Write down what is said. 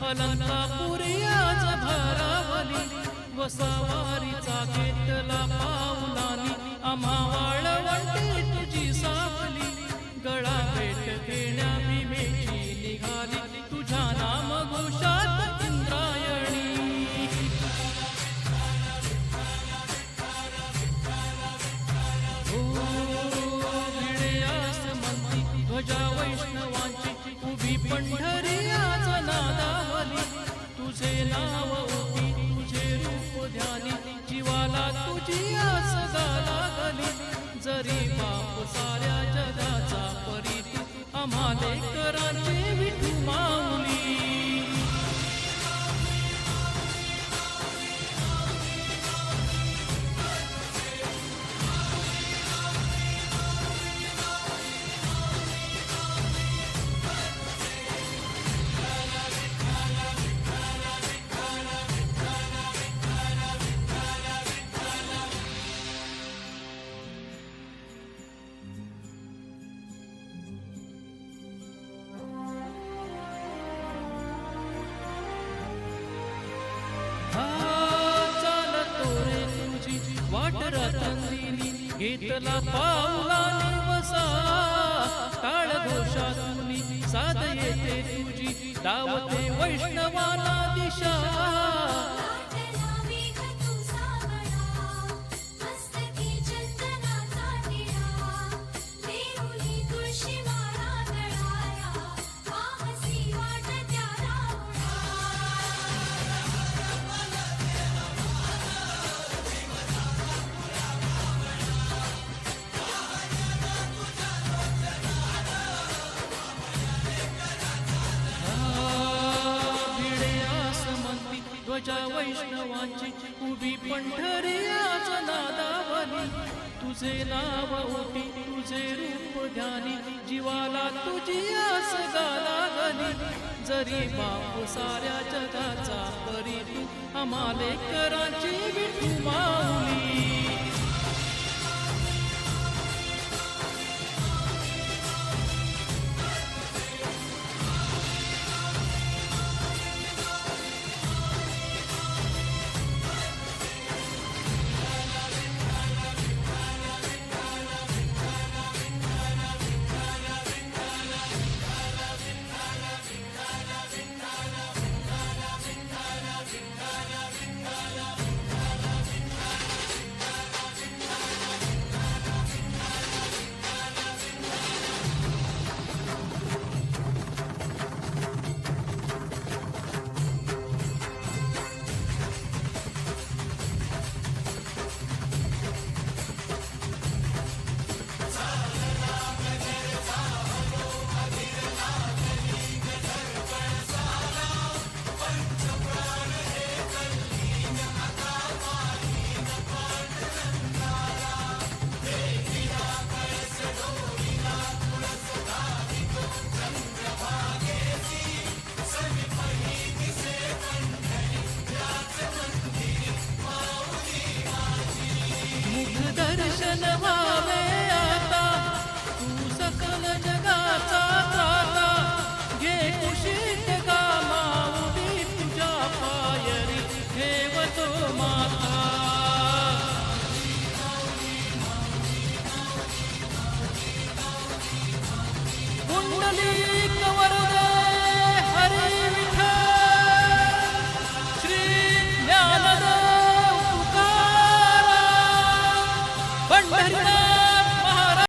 अलंकापुरी आज भारावली वसावारीचा घेतला पाऊलानी आम्हा वाळवंटे तुझी सावली गळा भेट घेण्या भीमेची निघाली तुझ्या नाम घोषात इंद्रायणी ध्वजा वैष्णवांची उभी पंढरी आज नादावली तुझे नाव ओटी तुझे रूप ध्यानी जीवाला तुझी आस लागली जरी बाप साऱ्या जगाचा परी तू आम्हा लेकरांची विठू माऊली वाट रतंदिनी घेतला पाऊलाने वसा टाळ घोषातूनी साध येते तुझी दावते वैष्णवाला दिशा ध्वजा वैष्णवांची उभी पंढरी आज नादावली तुझे नाव ओटी तुझे रूप ध्यानी जीवाला तुझी आस लागली जरी बाप साऱ्या जगाचा परी तू आम्हा लेकरांची विठू माऊली दर्शन व्हावे